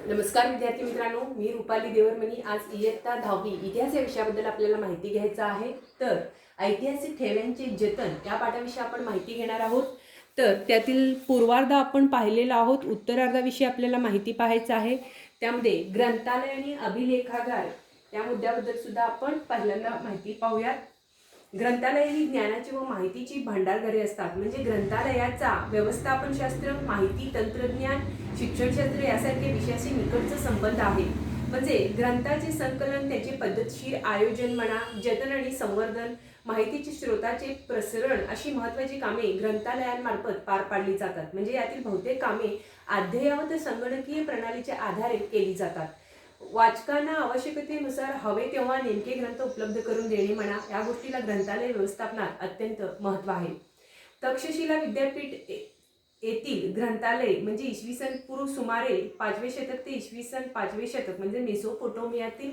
नमस्कार विद्यार्थी मित्रांनो, मी रुपाली देवरमणी। आज इयत्ता 10वी इतिहास या विषयाबद्दल आपल्याला माहिती घ्यायचं आहे। तर ऐतिहासिक ठेव्यांचे जतन या पाठाविषयी आपण माहिती घेणार आहोत। तर त्यातील पूर्वार्ध आपण पाहिलेला आहोत, उत्तरार्धाविषयी आपल्याला माहिती पाहायचं आहे। त्यामध्ये ग्रंथालय आणि अभिलेखागार या मुद्द्याबद्दल सुद्धा आपण पहिल्यांदा माहिती पाहूयात। ग्रंथालय ही ज्ञानाची व माहितीची भांडारघरे असतात। म्हणजे ग्रंथालयाचा व्यवस्थापनशास्त्र, माहिती तंत्रज्ञान, शिक्षणशास्त्र यासारख्या विषयाशी निकटचा संबंध आहे। म्हणजे ग्रंथाचे संकलन, त्याचे पद्धतशीर आयोजन म्हणा, जतन आणि संवर्धन, माहितीचे स्रोताचे प्रसरण अशी महत्त्वाची कामे ग्रंथालयांमार्फत पार पाडली जातात। म्हणजे यातील बहुतेक कामे अद्ययावत संगणकीय प्रणालीच्या आधारे केली जातात। वाचकांना आवश्यकतेनुसार हवे तेव्हा नेमके ग्रंथ उपलब्ध करून देणे म्हणा, या गोष्टीला ग्रंथालय व्यवस्थापनात अत्यंत महत्त्व आहे। तक्षशिला विद्यापीठ येथील ग्रंथालय म्हणजे इसवी सन पूर्व सुमारे 5वे शतक ते इसवी सन 5वे शतक म्हणजे मेसोपोटोमियातील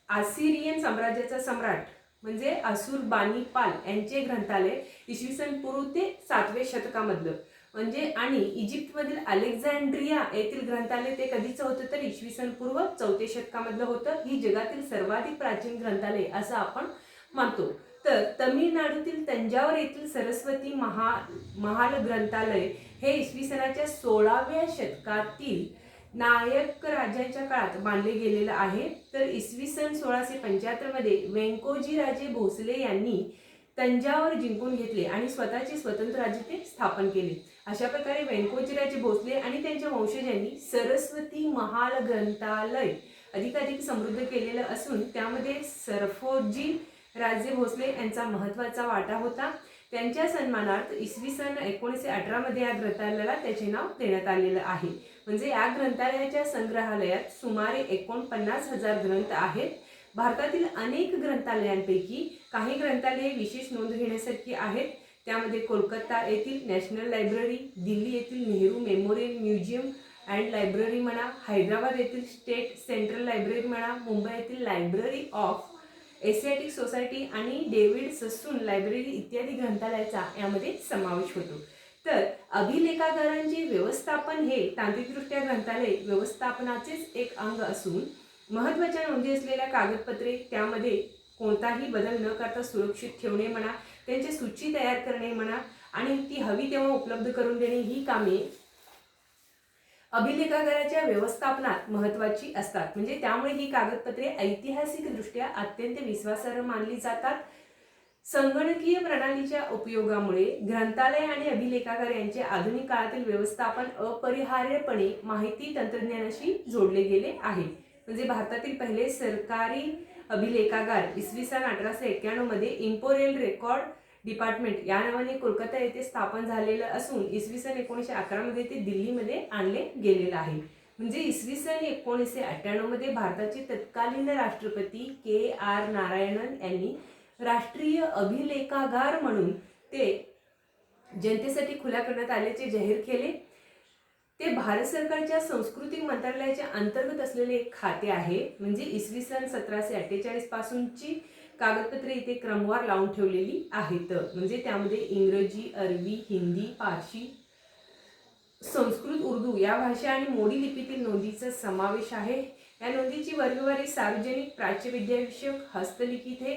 आसिरियन साम्राज्याचा सम्राट म्हणजे असुरबानिपाल यांचे ग्रंथालय इसवी सन पूर्व ते 7वे शतकामधलं म्हणजे, आणि इजिप्तमधील अलेक्झांड्रिया येथील ग्रंथालय ते कधीचं होतं तर इसवी सन पूर्व 4थ्या शतकामधलं होतं। ही जगातील सर्वाधिक प्राचीन ग्रंथालय असं आपण मानतो। तर तमिळनाडूतील तंजावर येथील सरस्वती महाल ग्रंथालय हे इसवी सनाच्या 16व्या शतकातील नायक राजाच्या काळात बांधले गेलेलं आहे। तर इसवी सन 1675 मध्ये व्यंकोजी राजे भोसले यांनी तंजावर जिंकून घेतले आणि स्वतःचे स्वतंत्र राज्य ते स्थापन केले। अशा प्रकारे व्यंकोजीराजे भोसले आणि त्यांच्या वंशजांनी सरस्वती महाल ग्रंथालय अधिकाधिक समृद्ध केलेलं असून त्यामध्ये सरफोजी राजे भोसले यांचा महत्त्वाचा वाटा होता। त्यांच्या सन्मानार्थ इसवी सन 1918 मध्ये या ग्रंथालयाला त्याचे नाव देण्यात आलेलं आहे। म्हणजे या ग्रंथालयाच्या संग्रहालयात सुमारे 49,000 ग्रंथ आहेत। भारतातील अनेक ग्रंथालयांपैकी काही ग्रंथालये विशेष नोंद घेण्यासारखी आहेत। त्यामध्ये कोलकाता येथील नॅशनल लायब्ररी, दिल्ली येथील Nehru memorial museum and library म्हणा, हैदराबाद येथील स्टेट सेंट्रल लायब्ररी म्हणा, मुंबई येथील लायब्ररी ऑफ एशियाटिक सोसायटी आणि डेव्हिड ससून लायब्ररी इत्यादी ग्रंथालयाचा यामध्ये समावेश होतो। तर अभिलेखागारांचे व्यवस्थापन हे तांत्रिकदृष्ट्या ग्रंथालय व्यवस्थापनाचेच एक अंग असून महत्त्वाच्या नोंदी असलेल्या कागदपत्रे त्यामध्ये कोणताही बदल न करता सुरक्षित ठेवणे म्हणा, त्यांची सूची तयार करणे म्हणा आणि ती हवी तेव्हा उपलब्ध करून देणे ही कामे अभिलेखागाराच्या व्यवस्थापनात महत्त्वाची असतात। म्हणजे त्यामुळे ही कागदपत्रे ऐतिहासिकदृष्ट्या अत्यंत विश्वासार्ह मानली जातात। संगणकीय प्रणालीच्या उपयोगामुळे ग्रंथालय आणि अभिलेखागार यांचे आधुनिक काळातील व्यवस्थापन अपरिहार्यपणे माहिती तंत्रज्ञानाशी जोडले गेले आहे। म्हणजे भारतातील पहिले सरकारी अभिलेखागार इसवी सन 1891 मध्ये इम्पोरियल रेकॉर्ड डिपार्टमेंट या नावाने कोलकाता येथे स्थापन झालेलं असून इसवी सन 1911 मध्ये ते दिल्लीमध्ये आणले गेलेलं आहे। म्हणजे इसवी सन 1998 मध्ये भारताचे तत्कालीन राष्ट्रपती KR नारायणन यांनी राष्ट्रीय अभिलेखागार म्हणून ते जनतेसाठी खुला करण्यात आल्याचे जाहीर केले। ते भारत सरकारच्या सांस्कृतिक मंत्रालयाच्या अंतर्गत असलेले एक खाते आहे। म्हणजे इसवी सन 1748 पासूनची कागदपत्रे इथे क्रमवार लावून ठेवलेली आहेत। म्हणजे त्यामध्ये इंग्रजी, अरबी, हिंदी, पारशी, संस्कृत, उर्दू या भाषा आणि मोडी लिपीतील नोंदीचा समावेश आहे। या नोंदीची वर्गवारी सार्वजनिक, प्राच्यविद्याविषयक, हस्तलिखित हे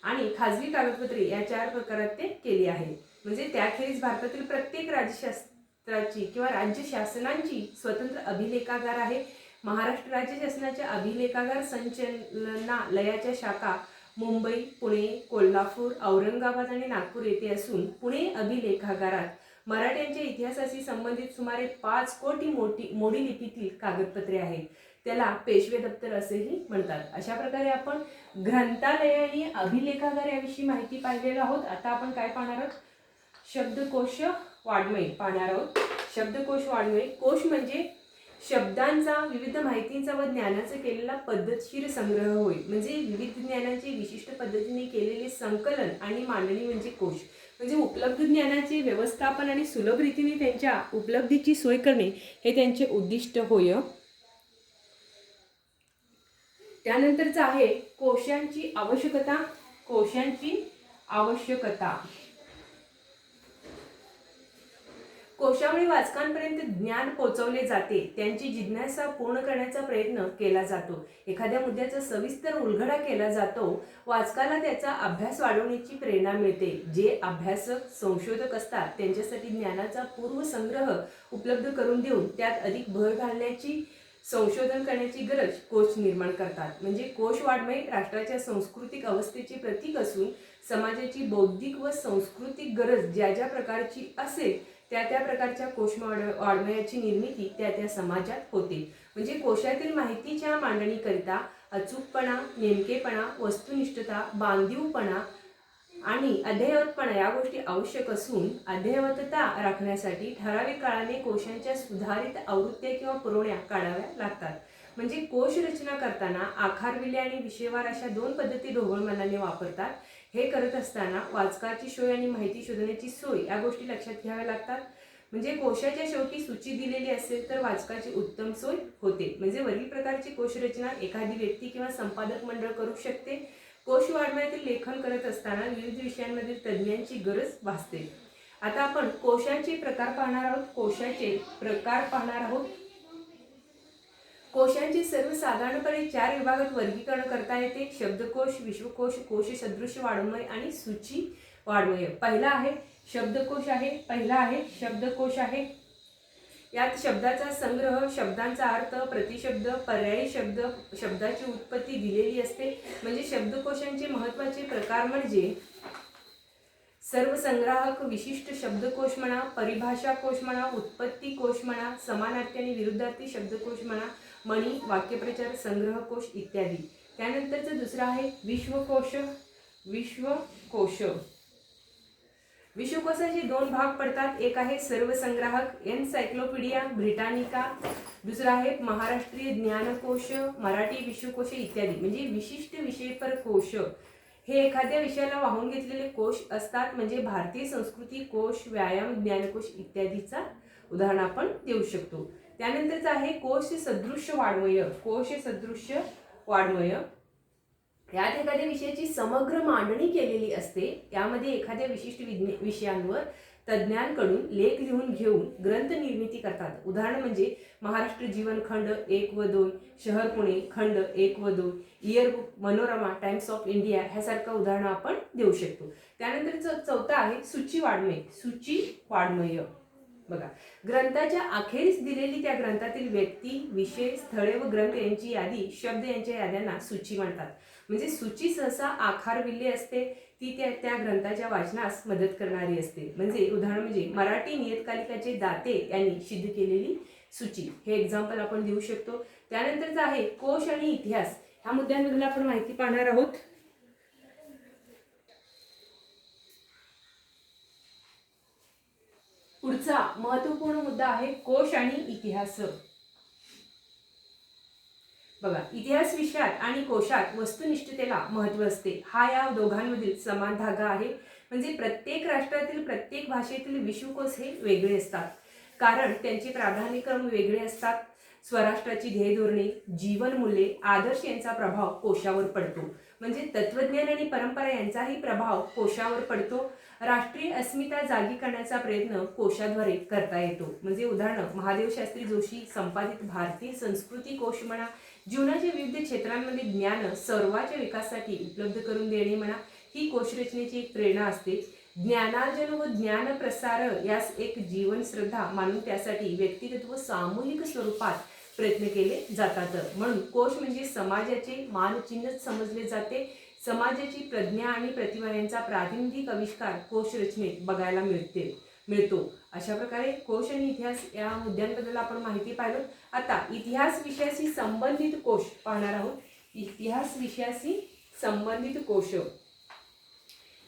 आणि खाजगी कागदपत्रे या 4 प्रकारात ते केली आहे। म्हणजे त्याखेरीज भारतातील प्रत्येक राज्यशास्त्राची किंवा राज्य शासनांची स्वतंत्र अभिलेखागार आहे। महाराष्ट्र राज्य शासनाच्या अभिलेखागार संचालनालयाच्या शाखा मुंबई, पुणे, कोल्हापूर, औरंगाबाद आणि नागपूर येथे असून पुणे अभिलेखागारात मराठ्यांच्या इतिहासाशी संबंधित सुमारे 5 कोटी मोडी लिपीतील कागदपत्रे आहेत। त्याला पेशवे दप्तर असेही म्हणतात। अशा प्रकारे आपण ग्रंथालय आणि अभिलेखागार याविषयी माहिती पाहिलेलो आहोत। आता आपण काय पाहणार आहोत? शब्दकोश वाङ्मय पाहणार आहोत। शब्दकोश वाङ्मय कोश म्हणजे शब्दांचा, विविध माहितींचा व ज्ञानाचा केलेला पद्धतशीर संग्रह होय। म्हणजे विविध ज्ञानाचे विशिष्ट पद्धतीने केलेले संकलन आणि मांडणी म्हणजे कोश। म्हणजे उपलब्ध ज्ञानाचे व्यवस्थापन आणि सुलभ रीतीने त्यांच्या उपलब्धीची सोय करणे हे त्यांचे उद्दिष्ट होय। त्यानंतरचं आहे कोशांची आवश्यकता। कोशांची आवश्यकता कोशामुळे वाचकांपर्यंत ज्ञान पोहोचवले जाते, त्यांची जिज्ञासा पूर्ण करण्याचा प्रयत्न केला जातो, एखाद्या मुद्द्याचा सविस्तर उलगडा केला जातो, वाचकाला त्याचा अभ्यास वाढवण्याची प्रेरणा मिळते. जे अभ्यासक संशोधक असतात त्यांच्यासाठी ज्ञानाचा पूर्वसंग्रह उपलब्ध करून देऊन त्यात अधिक भर घालण्याची संशोधन करण्याची गरज कोश निर्माण करतात. म्हणजे कोश वाङ्मय राष्ट्राच्या सांस्कृतिक अवस्थेचे प्रतीक असून समाजाची बौद्धिक व सांस्कृतिक गरज ज्या ज्या प्रकारची असेल त्या त्या प्रकारच्या कोश वाङ्मयाची निर्मिती त्या त्या समाजात होते. म्हणजे कोशातील माहितीच्या मांडणीकरिता अचूकपणा, नेमकेपणा, वस्तुनिष्ठता, बांधीवपणा आणि अध्ययवतपणा या गोष्टी आवश्यक असून अध्ययवतता राखण्यासाठी ठराविक काळाने कोशांच्या सुधारित आवृत्त्या किंवा पुरवण्या काढाव्या लागतात. म्हणजे कोश रचना करताना आखार, विले आणि विषयवार अशा 2 पद्धती ढोबळमानाने वापरतात. हे करत असताना वाचकाची सोय आणि माहिती शोधण्याची सोय या गोष्टी लक्षात घ्याव्या लागतात. म्हणजे कोशाच्या शेवटी सूची दिलेली असेल तर वाचकाची उत्तम सोय होते. म्हणजे वरील प्रकारची कोश रचना एखादी व्यक्ती किंवा संपादक मंडळ करू शकते. कोश वाङ्मयातील लेखन करत असताना विविध विषयांमधील तज्ज्ञांची गरज भासते. आता आपण कोशाचे प्रकार पाहणार आहोत. कोशांचे सर्वसाधारणपणे 4 विभागात वर्गीकरण करता येते. शब्दकोश, विश्वकोश, कोश सदृश वाङ्मय आणि सूची वाङ्मय. पहिला आहे शब्दकोश आहे. यात शब्दाचा संग्रह, शब्दांचा अर्थ, प्रतिशब्द, पर्यायी शब्द, शब्दाची उत्पत्ती दिलेली असते. म्हणजे शब्दकोशांचे महत्त्वाचे प्रकार म्हणजे सर्वसंग्राहक, विशिष्ट शब्दकोश म्हणा, परिभाषा कोश म्हणा, उत्पत्ती कोश म्हणा, समानार्थी आणि विरुद्धार्थी शब्दकोश म्हणा, मणी, वाक्यप्रचार, संग्रह कोश इत्यादी. त्यानंतरचं दुसरं आहे विश्वकोश. विश्वकोशाचे 2 भाग पडतात. एक आहे सर्वसंग्राहक एनसायक्लोपीडिया ब्रिटानिका, दुसरा आहे महाराष्ट्रीय ज्ञानकोश, मराठी विश्वकोश इत्यादी. म्हणजे विशिष्ट विषयपर कोश हे एखाद्या विषयाला वाहून घेतलेले कोश असतात. म्हणजे भारतीय संस्कृती कोश, व्यायाम ज्ञानकोश इत्यादीचा उदाहरण आपण देऊ शकतो. त्यानंतरचं आहे कोश सदृश वाङ्मय. यात एखाद्या विषयाची समग्र मांडणी केलेली असते. यामध्ये एखाद्या विशिष्ट विषयांवर तज्ज्ञांकडून लेख लिहून घेऊन ग्रंथ निर्मिती करतात. उदाहरण म्हणजे महाराष्ट्र जीवन खंड 1 व 2, शहर पुणे खंड 1 व 2, yearbook, Manorama, Times of India ह्यासारखं उदाहरणं आपण देऊ शकतो. त्यानंतर चौथं आहे सूची वाङ्मय. बघा, ग्रंथाच्या अखेरीस दिलेली त्या ग्रंथातील व्यक्ती, विषय, स्थळे व ग्रंथ यांची यादी, शब्द यांच्या याद्यांना सूची म्हणतात. म्हणजे सूची सहसा आखार, विल्ले असते. ती त्या ग्रंथाच्या वाचनास मदत करणारी असते. म्हणजे उदाहरण म्हणजे मराठी नियतकालिकाचे दाते यांनी सिद्ध केलेली सूची, हे एक्झाम्पल आपण देऊ शकतो. त्यानंतरचं आहे कोश आणि इतिहास. ह्या मुद्द्यांबद्दल आपण माहिती पाहणार आहोत. पुढचा महत्त्वपूर्ण मुद्दा आहे कोश आणि इतिहास. बघा, इतिहास विषयात आणि कोशात वस्तुनिष्ठतेला महत्त्व असते. हा या दोघांमधील समान धागा आहे. म्हणजे प्रत्येक राष्ट्रातील, प्रत्येक भाषेतील विश्वकोश हे वेगळे असतात, कारण त्यांचे प्राधान्यक्रम वेगळे असतात. स्वराष्ट्राची ध्येयधोरणे, जीवनमूल्ये, आदर्श यांचा प्रभाव कोशावर पडतो. म्हणजे तत्वज्ञान आणि परंपरा यांचाही प्रभाव कोशावर पडतो. राष्ट्रीय अस्मिता जागी करण्याचा प्रयत्न कोशाद्वारे करता येतो. म्हणजे उदाहरण महादेव शास्त्री जोशी संपादित भारतीय संस्कृती कोश म्हणा, जीवनाच्या विविध क्षेत्रांमध्ये ज्ञान सर्वांच्या विकासासाठी उपलब्ध करून देणे म्हणा, ही कोशरचनेची एक प्रेरणा असते. ज्ञानार्जन व ज्ञान प्रसार यास एक जीवन श्रद्धा मानून त्यासाठी व्यक्तिगत व सामूहिक स्वरूपात प्रयत्न केले जातात. म्हणून कोश म्हणजे समाजाचे मानचिन्हच समजले जाते. समाजाची प्रज्ञा आणि प्रतिभा यांचा प्रातिनिधिक आविष्कार कोश रचनेत बघायला मिळतो. अशा प्रकारे कोश आणि इतिहास या मुद्द्यांबद्दल आपण माहिती पाहिलं. आता इतिहास विषयाशी संबंधित कोश पाहणार आहोत. इतिहास विषयाशी संबंधित कोश.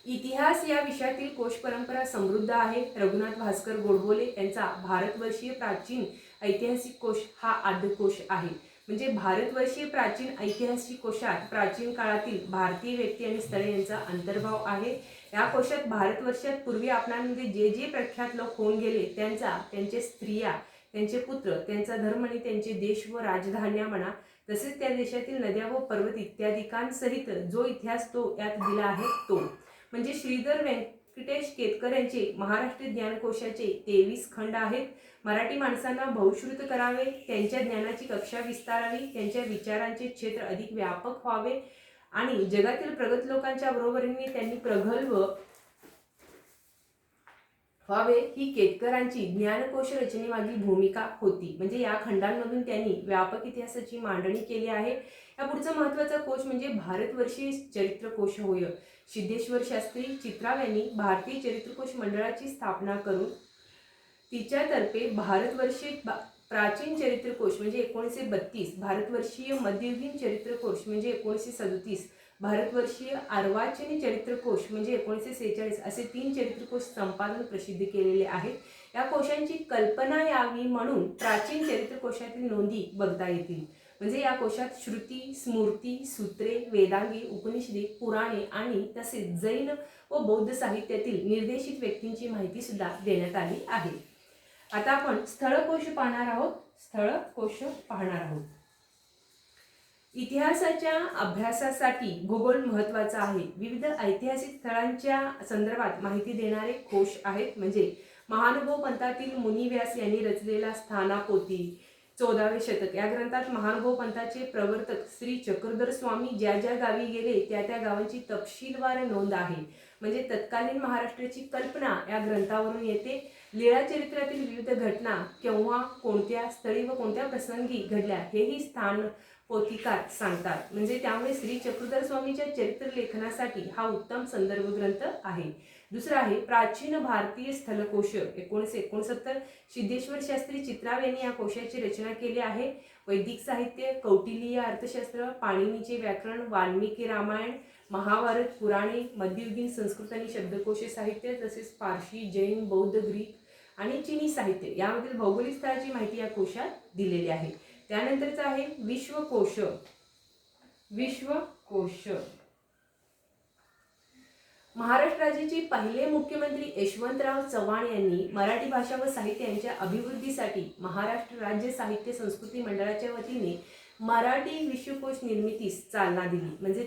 इतिहास या विषयातील कोश परंपरा समृद्ध आहे. रघुनाथ भास्कर गोडबोले यांचा भारतवर्षीय प्राचीन ऐतिहासिक कोश हा आद्यकोश आहे. म्हणजे भारतवर्षीय प्राचीन ऐतिहासिक कोशात प्राचीन काळातील भारतीय व्यक्ती आणि स्थळे यांचा अंतर्भाव आहे. या कोशात भारतवर्षात पूर्वी आपणामध्ये जे जे प्रख्यात लोक होऊन गेले त्यांचे स्त्रिया, त्यांचे पुत्र, त्यांचा धर्म आणि त्यांचे देश व राजधान्या म्हणा, तसेच त्या देशातील नद्या व पर्वत इत्यादिकांसहित जो इतिहास तो यात दिला आहे तो. म्हणजे श्रीधर व्यंकटेश केतकर यांचे महाराष्ट्र ज्ञानकोशाचे 23 खंड आहेत. मराठी माणसांना बहुश्रुत करावे, त्यांच्या ज्ञानाची कक्षा विस्तारावी, त्यांच्या विचारांचे क्षेत्र अधिक व्यापक व्हावे आणि जगातील प्रगत लोकांच्या बरोबरीने त्यांनी प्रगल्भ व्हावे ही केतकरांची ज्ञानकोश रचनेमागील भूमिका होती. म्हणजे या खंडांमधून त्यांनी व्यापक इतिहासाची मांडणी केली आहे. या पुढचा महत्त्वाचा कोश म्हणजे भारतवर्षीय चरित्रकोश होय. सिद्धेश्वर शास्त्री चित्राव यांनी भारतीय चरित्रकोश मंडळाची स्थापना करून तिच्यातर्फे भारतवर्षीय प्राचीन चरित्रकोश म्हणजे 1932, भारतवर्षीय मध्ययुगीन चरित्रकोश म्हणजे 1937, भारतवर्षीय अर्वाचीन चरित्रकोश म्हणजे 1946 असे 3 चरित्रकोश संपादन प्रसिद्ध केलेले आहेत. या कोशांची कल्पना यावी म्हणून प्राचीन चरित्रकोशातील नोंदी बघता येतील. म्हणजे या कोशात श्रुती, स्मृती, सूत्रे, वेदांगे, उपनिषदे, पुराणे आणि तसेच जैन व बौद्ध साहित्यातील निर्देशित व्यक्तींची माहिती सुद्धा देण्यात आली आहे. आता आपण स्थळकोश पाहणार आहोत. इतिहासाच्या अभ्यासासाठी भूगोल महत्त्वाचा आहे. विविध ऐतिहासिक स्थळांच्या संदर्भात माहिती देणारे कोश आहेत. म्हणजे महानुभव पंथातील मुनिव्यास यांनी रचलेला स्थानापोथी 14वे शतक या ग्रंथात महानुभव पंथाचे प्रवर्तक श्री चक्रधर स्वामी ज्या ज्या गावी गेले त्या त्या गावांची तपशीलवार नोंद आहे. म्हणजे तत्कालीन महाराष्ट्राची कल्पना या ग्रंथावरून येते. लीळा चरित्रातील विविध घटना केव्हा कोणत्या स्थळी व कोणत्या प्रसंगी घडल्या हेही स्थान पोथिकार सांगतात. म्हणजे त्यामुळे श्री चक्रधर स्वामीच्या चरित्र लेखनासाठी हा उत्तम संदर्भ ग्रंथ आहे. दुसरा आहे प्राचीन भारतीय स्थलकोश 1969. सिद्धेश्वर शास्त्री चित्राव यांनी या कोशाची रचना केली आहे. वैदिक साहित्य, कौटिल्य अर्थशास्त्र, पाणिनीचे व्याकरण, वाल्मिकी रामायण, महाभारत, पुराणे, मध्ययुगीन संस्कृत आणि शब्दकोश साहित्य, तसेच पारशी, जैन, बौद्ध, ग्रीक आणि चीनी साहित्य यामधील भौगोलिक स्थळाची माहिती या कोशात दिलेली आहे. त्यानंतरचा आहे विश्वकोश. महाराष्ट्र राज्याचे पहिले मुख्यमंत्री यशवंतराव चव्हाण यांनी मराठी भाषा व साहित्य यांच्या अभिवृद्धीसाठी महाराष्ट्र राज्य साहित्य संस्कृती मंडळाच्या वतीने मराठी विश्वकोश निर्मितीस चालना दिली. म्हणजे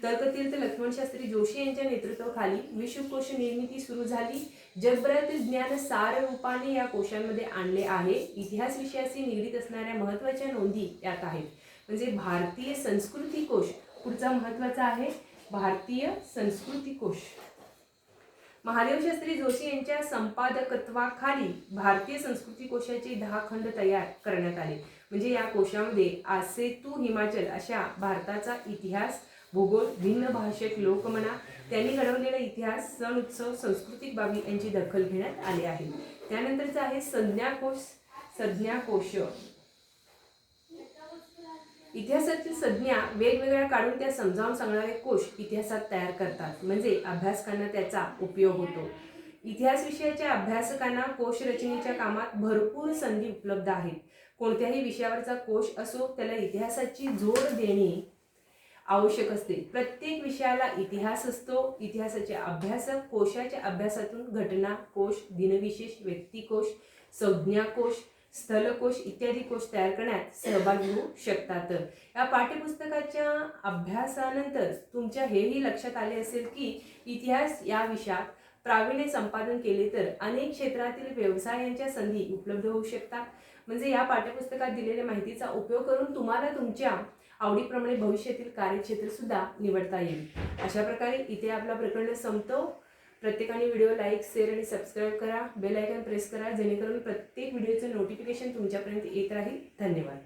तर्कतीर्थ लक्ष्मणशास्त्री जोशी यांच्या नेतृत्वाखाली विश्वकोश निर्मिती सुरू झाली. जगभरातील ज्ञान सार रूपाने या कोशांमध्ये आणले आहे. इतिहास विषयाशी निगडीत असणाऱ्या महत्त्वाच्या नोंदी यात आहेत. म्हणजे भारतीय संस्कृती कोश पुढचा महत्त्वाचा आहे. भारतीय संस्कृती कोश महादेव शास्त्री जोशी यांच्या संपादकत्वाखाली भारतीय संस्कृती कोशाचे 10 खंड तयार करण्यात आले. म्हणजे या कोशामध्ये आसेतू हिमाचल अशा भारताचा इतिहास, भूगोल, भिन्न भाषिक लोकमना, त्यांनी घडवलेला इतिहास, सण, उत्सव, सांस्कृतिक बाबी यांची दखल घेण्यात आली आहे. त्यानंतरचा आहे संज्ञाकोश. इतिहासातील संज्ञा वेगवेगळ्या काढून त्या समजावून सांगणारे कोश इतिहासात तयार करतात. म्हणजे अभ्यासकांना त्याचा उपयोग होतो. इतिहास विषयाच्या अभ्यासकांना कोश रचनेच्या कामात भरपूर संधी उपलब्ध आहेत. कोणत्याही विषयावरचा कोश असो त्याला इतिहासाची जोड देणे आवश्यक असते. प्रत्येक विषयाला इतिहास असतो. इतिहासाचे अभ्यासक कोशाच्या अभ्यासातून घटना कोश, दिनविशेष, व्यक्तिकोश, संज्ञाकोश, स्थलकोश इत्यादी कोश तयार करण्यात सहभागी होऊ शकतात. या पाठ्यपुस्तकाच्या अभ्यासानंतर तुमच्या हेही लक्षात आले असेल की इतिहास या विषयात प्रावीण्य संपादन केले तर अनेक क्षेत्रातील व्यवसायांच्या संधी उपलब्ध होऊ शकतात. म्हणजे या पाठ्यपुस्तकात दिलेल्या माहितीचा उपयोग करून तुम्हाला तुमच्या आवडीप्रमाणे भविष्यातील कार्यक्षेत्र सुद्धा निवडता येईल. अशा प्रकारे इथे आपला प्रकरण संपतो. प्रत्येकाने व्हिडिओ लाईक, शेअर आणि सबस्क्राईब करा. बेल आयकॉन प्रेस करा जेणेकरून प्रत्येक व्हिडिओचं नोटिफिकेशन तुमच्यापर्यंत येत राहील. धन्यवाद.